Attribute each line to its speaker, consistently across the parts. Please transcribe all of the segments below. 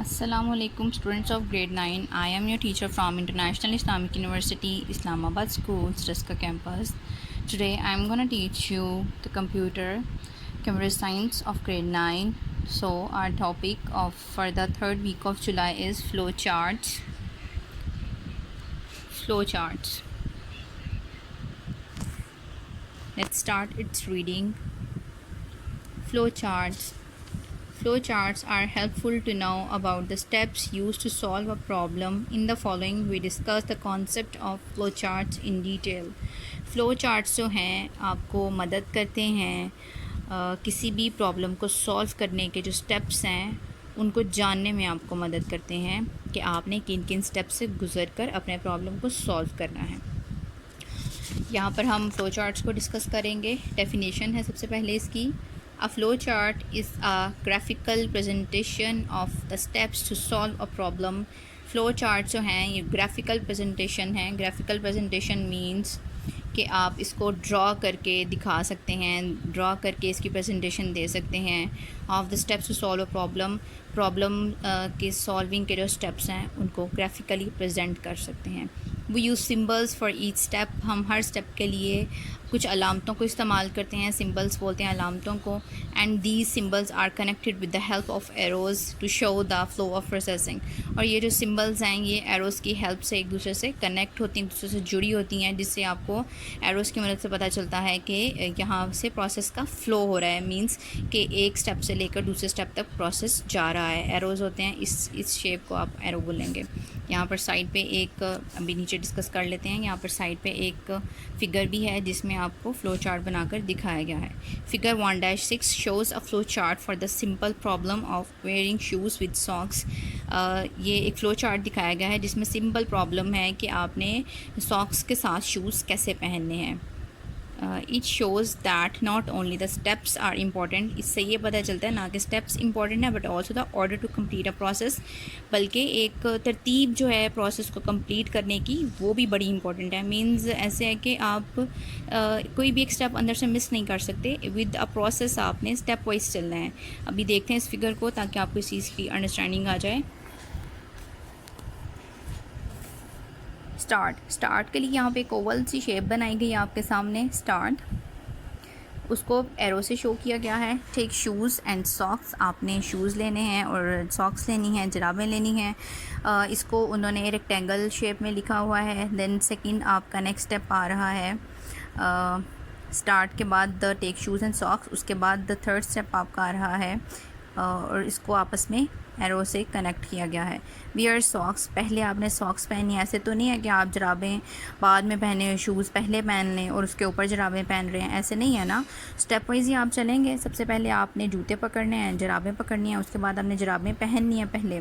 Speaker 1: Assalamualaikum students of grade 9. I am your teacher from International Islamic University, Islamabad School, Sriska campus. Today I am going to teach you the computer science of grade 9. So our topic for the third week of July is flowcharts. Let's start its reading. Flowcharts. Flowcharts are helpful to know about the steps used to solve a problem. In the following, we discuss the concept of flowcharts in detail. Flowcharts जो हैं आपको मदद करते हैं किसी भी problem को solve करने के जो स्टेप्स हैं उनको जानने में आपको मदद करते हैं कि आपने किन किन स्टेप्स से गुजर कर अपने प्रॉब्लम को सॉल्व करना है। यहाँ पर हम फ्लोचार्ट्स को डिस्कस करेंगे। डेफिनेशन है सबसे पहले इसकी। A flowchart is a graphical presentation of the steps to solve a problem. Flowchart जो हैं ये graphical presentation है। Graphical presentation means कि आप इसको ड्रॉ करके दिखा सकते हैं, ड्रॉ करके इसकी प्रेजेंटेशन दे सकते हैं। Of the steps to solve a problem के सॉल्विंग के जो स्टेप्स हैं उनको ग्राफिकली प्रेजेंट कर सकते हैं। We use symbols for each step. हम हर स्टेप के लिए कुछ अलामतों को इस्तेमाल करते हैं, सिम्बल्स बोलते हैं अलामतों को। And these symbols are connected with the help of arrows to show the flow of processing. और ये जो सिम्बल्स हैं ये एरोज़ की हेल्प से एक दूसरे से कनेक्ट होती हैं, एक दूसरे से जुड़ी होती हैं, जिससे आपको एरोज़ की मदद से पता चलता है कि यहाँ से प्रोसेस का फ़्लो हो रहा है। मींस कि एक स्टेप से लेकर दूसरे स्टेप तक प्रोसेस जा रहा है। एरोज़ होते हैं, इस शेप को आप एरो बोलेंगे। यहाँ पर साइड पे एक अभी नीचे डिस्कस कर लेते हैं। यहाँ पर साइड पे एक फ़िगर भी है जिसमें आपको फ़्लो चार्ट बनाकर दिखाया गया है। Figure 1-6 shows a flow chart for the simple problem of wearing shoes with socks. ये एक फ़्लो चार्ट दिखाया गया है जिसमें सिंपल प्रॉब्लम है कि आपने सॉक्स के साथ शूज़ कैसे पहनने हैं। It shows that not only the steps are important. इससे ये पता चलता है ना कि स्टेप्स इंपॉर्टेंट है but also the order to complete a process, बल्कि एक तरतीब जो है प्रोसेस को कंप्लीट करने की वो भी बड़ी इंपॉर्टेंट है। मींस ऐसे है कि आप कोई भी एक स्टेप अंदर से मिस नहीं कर सकते। विद अ प्रोसेस आपने स्टेप वाइज चलना है। अभी देखते हैं इस फिगर को ताकि आपको इस चीज़ की अंडरस्टैंडिंग आ जाए। स्टार्ट के लिए यहाँ पे एक ओवल सी शेप बनाई गई है आपके सामने। स्टार्ट उसको एरो से शो किया गया है। Take shoes and socks. आपने शूज़ लेने हैं और सॉक्स लेनी हैं, जुराबें लेनी हैं। इसको उन्होंने रेक्टेंगल शेप में लिखा हुआ है। देन सेकंड आपका नेक्स्ट स्टेप आ रहा है स्टार्ट के बाद the take shoes and socks. उसके बाद द थर्ड स्टेप आपका आ रहा है और इसको आपस में एरो से कनेक्ट किया गया है। वियर सॉक्स, पहले आपने सॉक्स पहनी। ऐसे तो नहीं है कि आप जराबें बाद में पहने, शूज़ पहले पहन लें और उसके ऊपर जराबें पहन रहे हैं, ऐसे नहीं है ना। स्टेप वाइज ही आप चलेंगे। सबसे पहले आपने जूते पकड़ने हैं, जराबें पकड़नी हैं, उसके बाद आपने जराबें पहननी है पहले।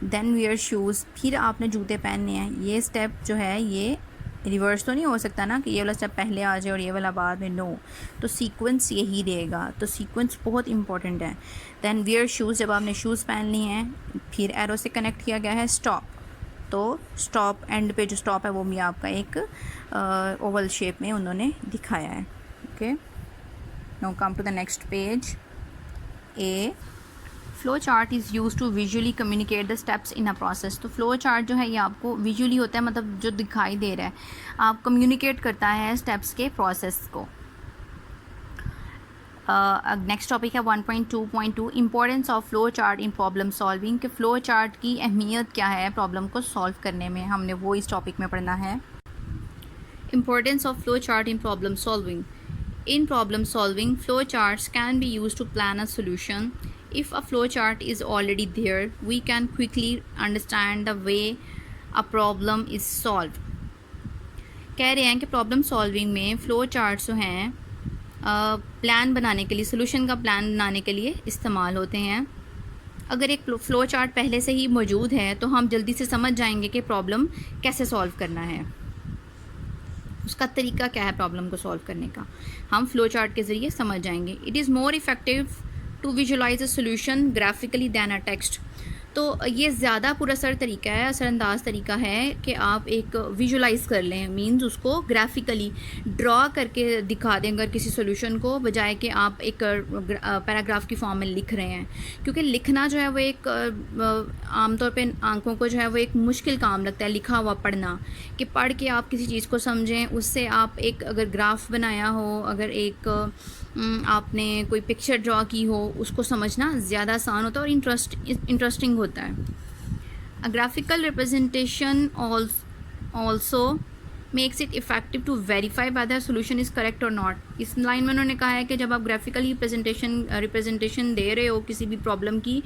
Speaker 1: देन वियर शूज़, फिर आपने जूते पहनने हैं। ये स्टेप जो है ये रिवर्स तो नहीं हो सकता ना कि ये वाला स्टेप पहले आ जाए और ये वाला बाद में, नो। तो सीक्वेंस यही रहेगा। तो सीक्वेंस बहुत इंपॉर्टेंट है। दैन वियर शूज़, जब आपने शूज़ पहन ली हैं फिर एरो से कनेक्ट किया गया है स्टॉप। तो स्टॉप एंड पे जो स्टॉप है वो भी आपका एक ओवल शेप में उन्होंने दिखाया है। Okay, now come to the next page. A flow chart is use to visually communicate the steps in a process. तो फ्लो चार्ट जो है ये आपको विजुअली होता है, मतलब जो दिखाई दे रहा है, आप कम्युनिकेट करता है स्टेप्स के प्रोसेस को। नेक्स्ट टॉपिक है 1.2.2 importance of flow chart in problem solving. कि फ्लो चार्ट की अहमियत क्या है प्रॉब्लम को सॉल्व करने में, हमने वो इस टॉपिक में पढ़ना है। Importance of flow chart in problem solving. In problem solving, flowcharts can be used to plan a solution. If a flowchart is already there, we can quickly understand the way a problem is solved. कह रहे हैं कि problem solving में flow charts जो हैं plan बनाने के लिए, सोल्यूशन का प्लान बनाने के लिए इस्तेमाल होते हैं। अगर एक फ़्लो चार्ट पहले से ही मौजूद है तो हम जल्दी से समझ जाएंगे कि प्रॉब्लम कैसे सॉल्व करना है, उसका तरीका क्या है प्रॉब्लम को सॉल्व करने का, हम फ्लो चार्ट के ज़रिए समझ जाएंगे। It is more effective to visualize a solution graphically than a text. तो ये ज़्यादा पुरअसर तरीका है, असरअंदाज तरीका है कि आप एक विजुलाइज़ कर लें, मीन्स उसको ग्राफिकली ड्रॉ करके दिखा दें अगर किसी सोल्यूशन को, बजाय कि आप एक पैराग्राफ की फॉर्म में लिख रहे हैं। क्योंकि लिखना जो है वो एक आमतौर पे आंखों को जो है वो एक मुश्किल काम लगता है लिखा हुआ पढ़ना, कि पढ़ के आप किसी चीज़ को समझें, उससे आप एक अगर ग्राफ बनाया हो, अगर एक आपने कोई पिक्चर ड्रॉ की हो, उसको समझना ज़्यादा आसान होता है और इंटरेस्टिंग होता है। A graphical representation also makes it effective to verify whether solution is correct और नॉट। इस लाइन में उन्होंने कहा है कि जब आप ग्राफिकली रिप्रेजेंटेशन दे रहे हो किसी भी प्रॉब्लम की,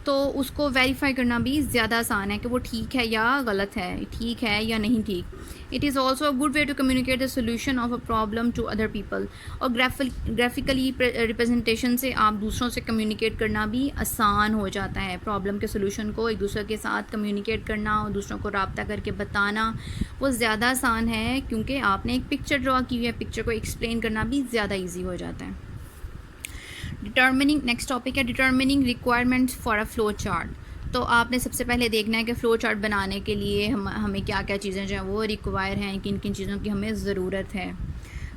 Speaker 1: तो उसको वेरीफाई करना भी ज़्यादा आसान है कि वो ठीक है या गलत है, ठीक है या नहीं ठीक। It is also a good way to communicate the solution of a problem to other people. और ग्राफिकली रिप्रेजेंटेशन से आप दूसरों से कम्युनिकेट करना भी आसान हो जाता है। प्रॉब्लम के सोल्यूशन को एक दूसरे के साथ कम्युनिकेट करना और दूसरों को रब्ता करके बताना वो ज़्यादा आसान है, क्योंकि आपने एक पिक्चर ड्रॉ की हुई है, पिक्चर को एक्सप्लेन करना भी ज़्यादा ईजी हो जाता है। डिटर्मिनिंग, नेक्स्ट टॉपिक है determining requirements for a flow chart. तो आपने सबसे पहले देखना है कि फ़्लो चार्ट बनाने के लिए हमें क्या क्या चीज़ें जो हैं वो रिक्वायर हैं, किन किन चीज़ों की हमें ज़रूरत है,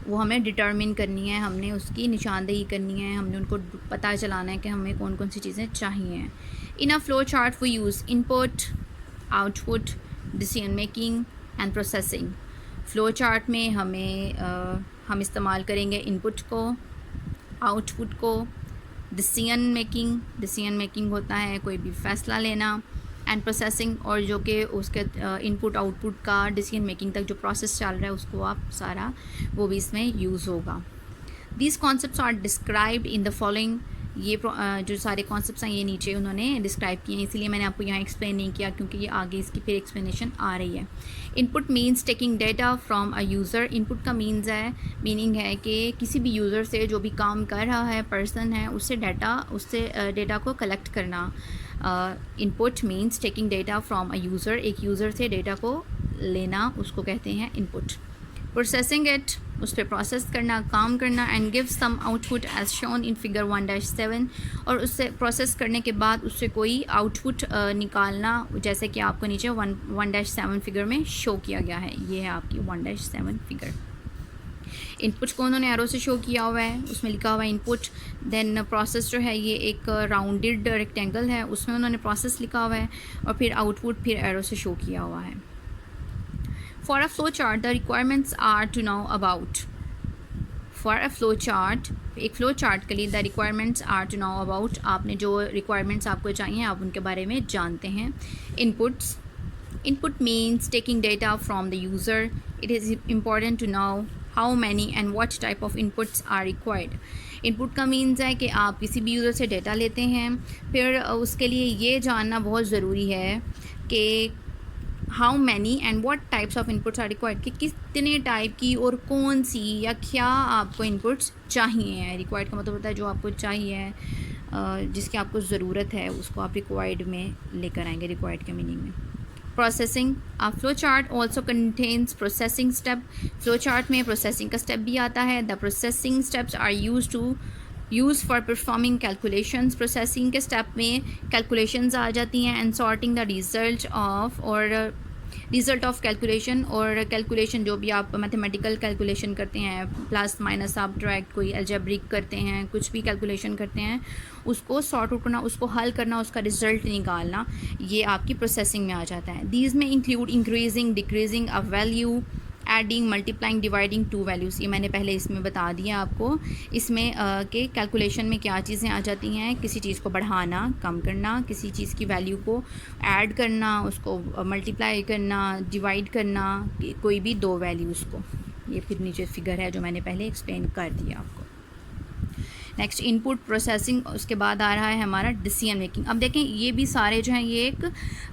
Speaker 1: वो हमें डिटर्मिन करनी है, हमने उसकी निशानदेही करनी है, हमने उनको पता चलाना है कि हमें कौन कौन सी चीज़ें चाहिए। In a flow chart we use input, output, decision making and processing. Flow chart में हम इस्तेमाल करेंगे इनपुट को, आउटपुट को, डिसीजन मेकिंग होता है कोई भी फ़ैसला लेना, एंड प्रोसेसिंग, और जो कि उसके इनपुट आउटपुट का डिसीजन मेकिंग तक जो प्रोसेस चल रहा है उसको आप सारा वो भी इसमें यूज़ होगा। These concepts are described in the following. ये जो सारे कॉन्सेप्ट्स हैं ये नीचे उन्होंने डिस्क्राइब किए हैं, इसीलिए मैंने आपको यहाँ एक्सप्लेन नहीं किया, क्योंकि ये आगे इसकी फिर एक्सप्लेनेशन आ रही है। Input means taking data from a user. Input का मीनिंग है कि किसी भी यूज़र से, जो भी काम कर रहा है पर्सन है, उससे डेटा को कलेक्ट करना। Input means taking data from a user, एक यूज़र से डेटा को लेना, उसको कहते हैं इनपुट। प्रोसेसिंग इट, उस पर प्रोसेस करना, काम करना, and give some output as shown in figure 1-7, और उससे प्रोसेस करने के बाद उससे कोई आउटपुट निकालना, जैसे कि आपको नीचे 1-7 फिगर में शो किया गया है। ये है आपकी 1-7 फिगर। इनपुट को उन्होंने एरो से शो किया हुआ है, उसमें लिखा हुआ है इनपुट। देन प्रोसेस जो है ये एक राउंडेड रेक्टेंगल है, उसमें उन्होंने प्रोसेस लिखा हुआ है, और फिर आउटपुट फिर एरो से शो किया हुआ है। For a flow chart, the requirements are to know about. For a flow chart, एक फ्लो चार्ट के लिए the requirements are to know about, आपने जो रिक्वायरमेंट्स आपको चाहिए आप उनके बारे में जानते हैं। Inputs, input means taking data from the user. It is important to know how many and what type of inputs are required. Input का मीन्स है कि आप किसी भी यूज़र से डेटा लेते हैं, फिर उसके लिए ये जानना बहुत ज़रूरी है कि how many and what types of inputs are required, कि कितने टाइप की और कौन सी या क्या आपको इनपुट्स चाहिए। रिक्वायर्ड का मतलब होता है जो आपको चाहिए, जिसकी आपको ज़रूरत है, उसको आप रिक्वायर्ड में लेकर आएंगे, रिक्वायर्ड के मीनिंग में। Processing, a flow chart also contains processing step. Flow chart में प्रोसेसिंग का स्टेप भी आता है। The processing steps are use for performing calculations. Processing के स्टेप में कैलकुलेशंस आ जाती हैं, and sorting the result of calculation, और कैलकुलेशन जो भी आप मैथमेटिकल कैलकुलेशन करते हैं, प्लस माइनस सब्ट्रैक्ट, कोई अलजेब्रिक करते हैं, कुछ भी कैलकुलेशन करते हैं, उसको सॉर्ट आउट करना, उसको हल करना, उसका रिज़ल्ट निकालना, ये आपकी प्रोसेसिंग में आ जाता है। दीज में include increasing, decreasing a value, adding, multiplying, dividing two values. ये मैंने पहले इसमें बता दिया आपको। इसमें के कैलकुलेशन में क्या चीज़ें आ जाती हैं, किसी चीज़ को बढ़ाना, कम करना, किसी चीज़ की वैल्यू को ऐड करना, उसको मल्टीप्लाई करना, डिवाइड करना, कोई भी दो वैल्यूज़ को। ये फिर नीचे फिगर है जो मैंने पहले एक्सप्लेन कर दिया आपको। नेक्स्ट इनपुट, प्रोसेसिंग, उसके बाद आ रहा है हमारा डिसीजन मेकिंग। अब देखें ये भी सारे जो हैं ये एक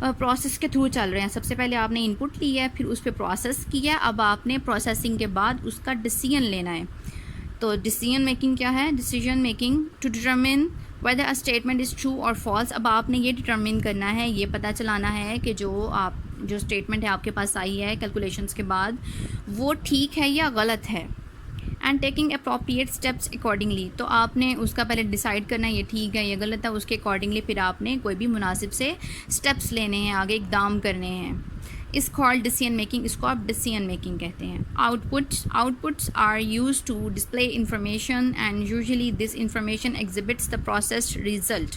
Speaker 1: प्रोसेस के थ्रू चल रहे हैं। सबसे पहले आपने इनपुट लिया है, फिर उस पर प्रोसेस किया, अब आपने प्रोसेसिंग के बाद उसका डिसीजन लेना है। तो डिसीजन मेकिंग क्या है? Decision making to determine whether a statement is true और फॉल्स। अब आपने ये डिटरमिन करना है, ये पता चलाना है कि जो स्टेटमेंट है आपके पास आई है कैलकुलेशंस के बाद, वो ठीक है या गलत है। And taking appropriate steps accordingly. तो आपने उसका पहले डिसाइड करना है ये ठीक है ये गलत है, उसके अकॉर्डिंगली फिर आपने कोई भी मुनासिब से स्टेप्स लेने हैं, आगे इक़दाम करने हैं। इस कॉल्ड डिसीजन मेकिंग, इसको आप डिसीजन मेकिंग कहते हैं। Outputs are use to display information and usually this information exhibits the processed result.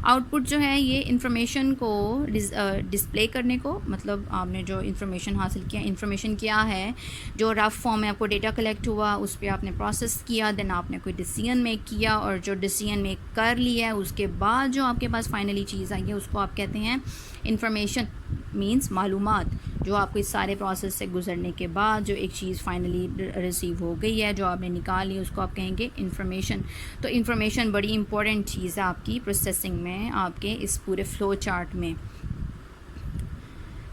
Speaker 1: Output जो है ये इंफॉर्मेशन को डिस्प्ले करने को, मतलब आपने जो इंफॉर्मेशन हासिल किया, इंफॉर्मेशन क्या है, जो रफ फॉर्म में आपको डेटा कलेक्ट हुआ उस पर आपने प्रोसेस किया, देन आपने कोई डिसीजन मेक किया और जो डिसीजन मेक कर लिया है उसके बाद जो आपके पास फाइनली चीज़ आई है उसको आप कहते हैं इंफॉर्मेशन। मींस मालूमात, जो आपको इस सारे प्रोसेस से गुजरने के बाद जो एक चीज़ फाइनली रिसीव हो गई है, जो आपने निकाल ली, उसको आप कहेंगे इंफॉर्मेशन। तो इंफॉर्मेशन बड़ी इंपॉर्टेंट चीज़ है आपकी प्रोसेसिंग में, आपके इस पूरे फ़्लो चार्ट में।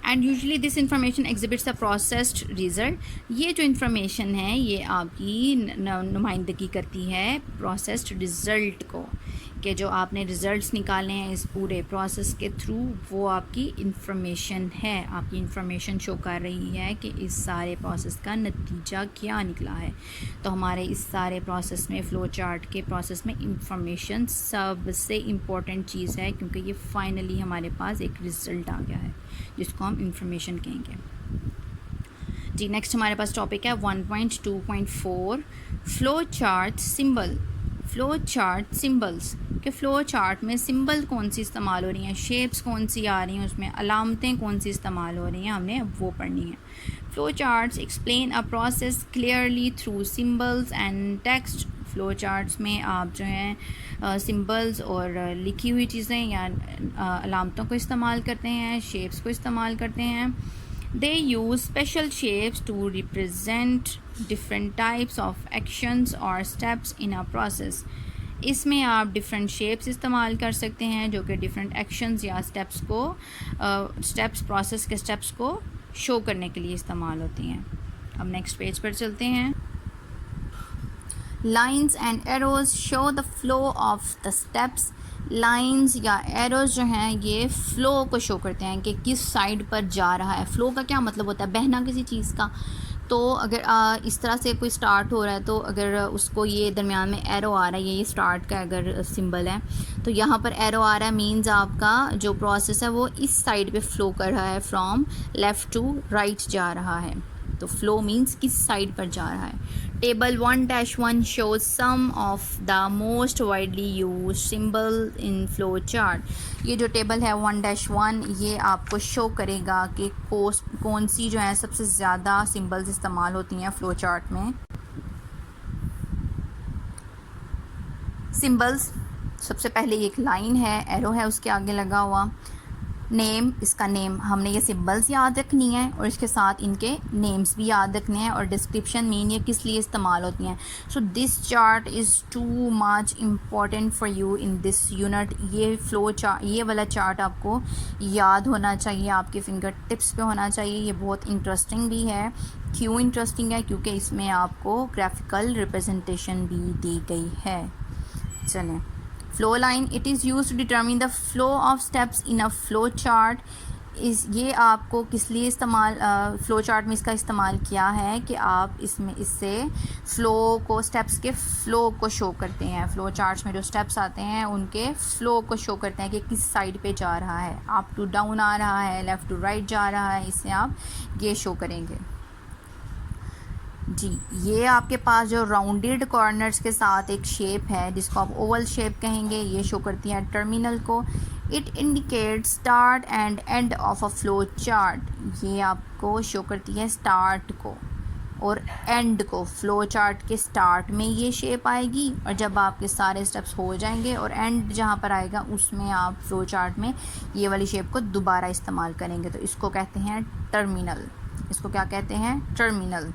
Speaker 1: And usually this information exhibits the processed result. ये जो इंफॉर्मेशन है ये आपकी नुमाइंदगी करती है प्रोसेस्ड रिज़ल्ट को, कि जो आपने रिज़ल्ट्स निकाले हैं इस पूरे प्रोसेस के थ्रू वो आपकी इंफॉर्मेशन है। आपकी इंफॉर्मेशन शो कर रही है कि इस सारे प्रोसेस का नतीजा क्या निकला है। तो हमारे इस सारे प्रोसेस में, फ़्लो चार्ट के प्रोसेस में इंफॉर्मेशन सबसे इम्पॉर्टेंट चीज़ है, क्योंकि ये फाइनली हमारे पास एक रिज़ल्ट आ गया है जिसको हम इंफॉर्मेशन कहेंगे। जी नेक्स्ट हमारे पास टॉपिक है 1.2.4 flow chart symbol. Flow chart symbols, कि फ़्लो चार्ट में सिंबल कौन सी इस्तेमाल हो रही हैं, शेप्स कौन सी आ रही हैं, उसमें अलामतें कौन सी इस्तेमाल हो रही हैं, हमने वो पढ़नी है। Flow charts explain a process clearly through symbols and text. Flow charts में आप जो हैं सिंबल्स और लिखी हुई चीज़ें या अलामतों को इस्तेमाल करते हैं, शेप्स को इस्तेमाल करते हैं। They use special shapes to represent different types of actions or steps in a process. इसमें आप डिफरेंट शेप्स इस्तेमाल कर सकते हैं जो कि डिफरेंट एक्शंस या स्टेप्स को प्रोसेस के स्टेप्स को शो करने के लिए इस्तेमाल होती हैं। अब नेक्स्ट पेज पर चलते हैं। Lines and arrows show the flow of the steps. Lines या एरोज जो हैं ये फ़्लो को शो करते हैं कि किस साइड पर जा रहा है। फ़्लो का क्या मतलब होता है, बहना किसी चीज़ का। तो अगर इस तरह से कोई स्टार्ट हो रहा है तो अगर उसको ये दरमियान में एरो आ रहा है, ये स्टार्ट का अगर सिंबल है तो यहाँ पर एरो आ रहा है, मींस आपका जो प्रोसेस है वो इस साइड पे फ़्लो कर रहा है, फ्रॉम लेफ़्ट टू राइट जा रहा है। तो फ़्लो मींस किस साइड पर जा रहा है। Table 1-1 shows some of the most widely use symbol in flow chart. ये जो टेबल है 1-1 ये आपको शो करेगा कि कौन सी जो है सबसे ज़्यादा सिंबल्स इस्तेमाल होती हैं फ़्लो चार्ट में। सिंबल्स, सबसे पहले एक लाइन है, एरो है उसके आगे लगा हुआ। नेम, इसका नेम, हमने ये सिंबल्स याद रखनी है और इसके साथ इनके नेम्स भी याद रखने हैं, और डिस्क्रिप्शन मीन ये किस लिए इस्तेमाल होती हैं। So this chart is too much important for you in this unit. ये फ़्लो चार्ट, ये वाला चार्ट आपको याद होना चाहिए, आपके फिंगर टिप्स पे होना चाहिए। ये बहुत इंटरेस्टिंग भी है। क्यों इंटरेस्टिंग है? क्योंकि इसमें आपको ग्राफिकल रिप्रेजेंटेशन भी दी गई है। चलें, flow line, it is use to determine the flow of steps in a flow chart. ये आपको किस लिए इस्तेमाल, फ़्लो चार्ट में इसका इस्तेमाल किया है कि आप इससे फ़्लो को, स्टेप्स के फ़्लो को शो करते हैं। फ़्लो चार्ट्स में जो स्टेप्स आते हैं उनके फ़्लो को शो करते हैं कि किस साइड पे जा रहा है, अप टू डाउन आ रहा है, लेफ़्ट टू राइट जा रहा है, इससे आप ये शो करेंगे। जी, ये आपके पास जो राउंडेड कॉर्नर्स के साथ एक शेप है जिसको आप ओवल शेप कहेंगे, ये शो करती है टर्मिनल को। It indicate start and end of a flow chart. ये आपको शो करती है स्टार्ट को और एंड को। फ्लो चार्ट के स्टार्ट में ये शेप आएगी और जब आपके सारे स्टेप्स हो जाएंगे और एंड जहाँ पर आएगा उसमें आप फ्लो चार्ट में ये वाली शेप को दोबारा इस्तेमाल करेंगे। तो इसको कहते हैं टर्मिनल। इसको क्या कहते हैं? Terminal.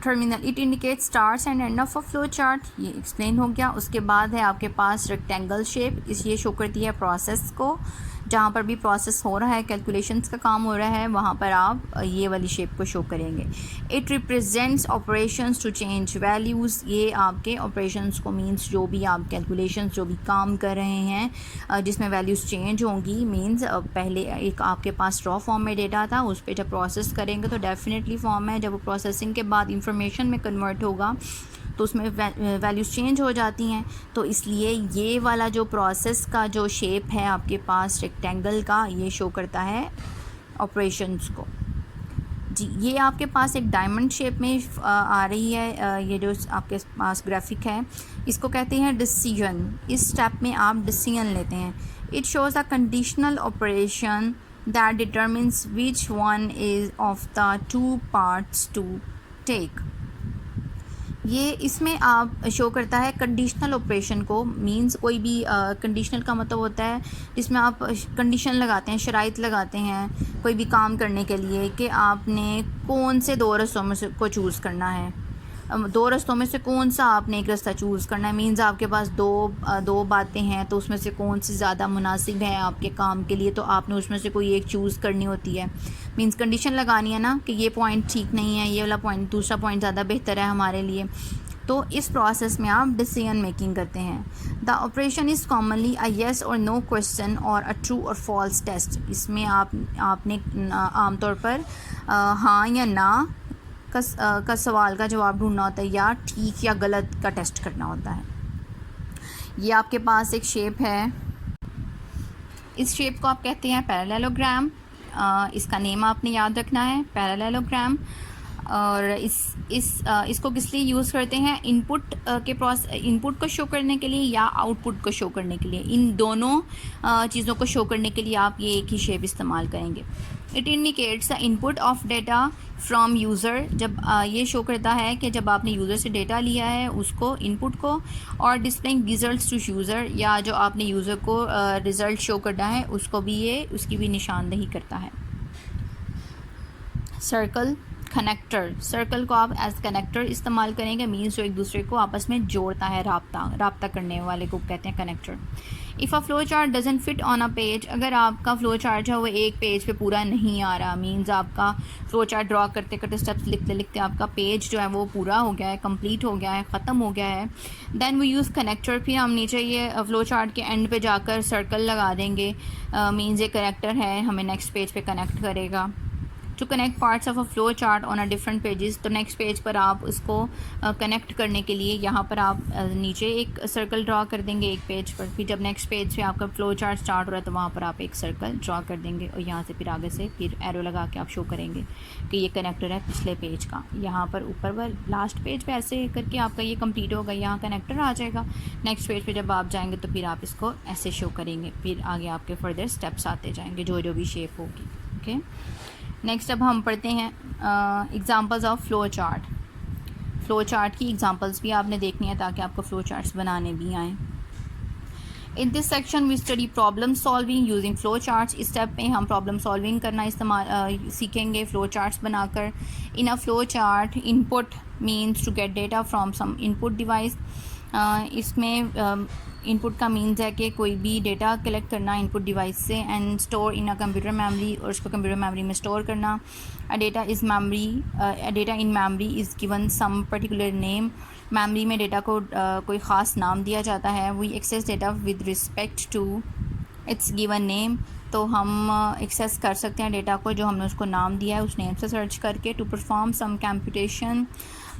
Speaker 1: Terminal, it indicate starts and end of a flow chart. ये एक्सप्लेन हो गया। उसके बाद है आपके पास रेक्टेंगल शेप, इस ये शो करती है प्रोसेस को। जहाँ पर भी प्रोसेस हो रहा है, कैलकुलेशंस का काम हो रहा है, वहाँ पर आप ये वाली शेप को शो करेंगे। It represents operations to change values, ये आपके ऑपरेशंस को मीन्स जो भी आप कैलकुलेशंस जो भी काम कर रहे हैं जिसमें वैल्यूज़ चेंज होंगी, मीन्स पहले एक आपके पास रॉ फॉर्म में डेटा था, उस पर जब प्रोसेस करेंगे तो डेफिनेटली फॉर्म है, जब वो प्रोसेसिंग के बाद इंफॉर्मेशन में कन्वर्ट होगा तो उसमें वैल्यूज़ चेंज हो जाती हैं। तो इसलिए ये वाला जो प्रोसेस का जो शेप है आपके पास रेक्टेंगल का, ये शो करता है ऑपरेशंस को जी। ये आपके पास एक डायमंड शेप में आ रही है, ये जो आपके पास ग्राफिक है इसको कहते हैं डिसीजन। इस स्टेप में आप डिसीजन लेते हैं। It shows a conditional operation that determines which one is of the two parts to take. ये इसमें आप शो करता है कंडीशनल ऑपरेशन को, मींस कोई भी कंडीशनल का मतलब होता है जिसमें आप कंडीशन लगाते हैं, शराइत लगाते हैं कोई भी काम करने के लिए कि आपने कौन से दो रस्तों में से को चूज़ करना है, दो रस्तों में से कौन सा आपने एक रास्ता चूज़ करना है। मींस आपके पास दो बातें हैं तो उसमें से कौन सी ज़्यादा मुनासिब है आपके काम के लिए, तो आपने उसमें से कोई एक चूज़ करनी होती है। मींस कंडीशन लगानी है ना कि ये पॉइंट ठीक नहीं है, ये वाला पॉइंट, दूसरा पॉइंट ज़्यादा बेहतर है हमारे लिए। तो इस प्रोसेस में आप डिसीजन मेकिंग करते हैं। The operation is commonly a yes और नो क्वेश्चन और अ ट्रू और फॉल्स टेस्ट। इसमें आपने आमतौर पर हाँ या ना का सवाल का जवाब ढूंढना होता है, या ठीक या गलत का टेस्ट करना होता है। ये आपके पास एक शेप है, इस शेप को आप कहते हैं पैरेललोग्राम। इसका नेम आपने याद रखना है, पैरेललोग्राम। और इसको किस लिए यूज़ करते हैं, इनपुट को शो करने के लिए या आउटपुट को शो करने के लिए। इन दोनों चीज़ों को शो करने के लिए आप ये एक ही शेप इस्तेमाल करेंगे। It indicates the input of data from user. जब ये शो करता है कि जब आपने यूज़र से डेटा लिया है उसको, इनपुट को, और डिस्प्लेइंग रिजल्ट्स टू यूज़र, या जो आपने यूज़र को रिज़ल्ट शो करना है उसको भी ये उसकी भी निशानदेही करता है। Circle, connector. सर्कल को आप एज कनेक्टर इस्तेमाल करेंगे, मीन्स जो एक दूसरे को आपस में जोड़ता है, राब्ता करने वाले को कहते हैं connector. If a flow chart doesn't fit on a page, अगर आपका फ्लो चार्ट है वो एक पेज पे पूरा नहीं आ रहा, मीन्स आपका फ्लो चार्ट ड्रॉ करते करते स्टेप्स लिखते लिखते आपका पेज जो है वो पूरा हो गया है, कंप्लीट हो गया है, ख़त्म हो गया है, देन वी यूज़ कनेक्टर। फिर हम नीचे ये फ्लो चार्ट के एंड पे जाकर सर्कल लगा देंगे, मीन्स ये कनेक्टर है, हमें नेक्स्ट पेज पे कनेक्ट करेगा। To connect parts of a flow chart on a different pages, तो नेक्स्ट पेज पर आप उसको कनेक्ट करने के लिए यहाँ पर आप नीचे एक सर्कल ड्रॉ कर देंगे एक पेज पर। फिर जब नेक्स्ट पेज पे आपका फ्लो चार्ट स्टार्ट हो रहा है तो वहाँ पर आप एक सर्कल ड्रॉ कर देंगे और यहाँ से फिर आगे से फिर एरो लगा के आप शो करेंगे कि ये कनेक्टर है पिछले पेज का। यहाँ पर ऊपर पर लास्ट पेज पे ऐसे करके आपका ये कंप्लीट होगा, यहाँ कनेक्टर आ जाएगा। नेक्स्ट पेज पे जब आप जाएंगे तो फिर आप इसको ऐसे शो करेंगे, फिर आगे आपके फर्दर स्टेप्स आते जाएंगे जो जो भी शेप होगी। ओके, नेक्स्ट अब हम पढ़ते हैं examples of flow chart. Flow chart की एग्जांपल्स भी आपने देखनी है ताकि आपको फ्लो चार्ट्स बनाने भी आएँ। In this section we study problem solving using flow charts. इस स्टेप में हम प्रॉब्लम सॉल्विंग करना सीखेंगे फ्लो चार्ट्स बनाकर। In a flow chart, input means to get data from some input device. इसमें इनपुट का मीन्स है कि कोई भी डेटा कलेक्ट करना इनपुट डिवाइस से, and store in a computer memory, और उसको कंप्यूटर मेमोरी में स्टोर करना। Data in memory is given some particular name. Memory में डेटा को कोई ख़ास नाम दिया जाता है। We access data with respect to its given name, तो हम एक्सेस कर सकते हैं डेटा को जो हमने उसको नाम दिया है उस नेम से सर्च करके। टू परफॉर्म सम कैम्पुटेशन,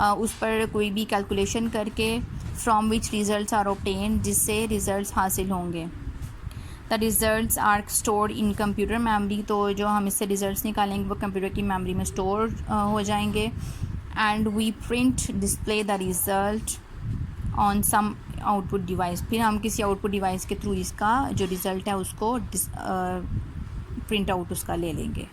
Speaker 1: उस पर कोई भी कैलकुलेशन करके। From which results are obtain, जिससे रिज़ल्ट्स हासिल होंगे। The results are stored in computer memory, तो जो हम इससे रिज़ल्ट्स निकालेंगे वो कंप्यूटर की मेमोरी में स्टोर हो जाएंगे। And we print display the result on some output device, फिर हम किसी आउटपुट डिवाइस के थ्रू इसका जो रिज़ल्ट है उसको प्रिंट आउट उसका ले लेंगे।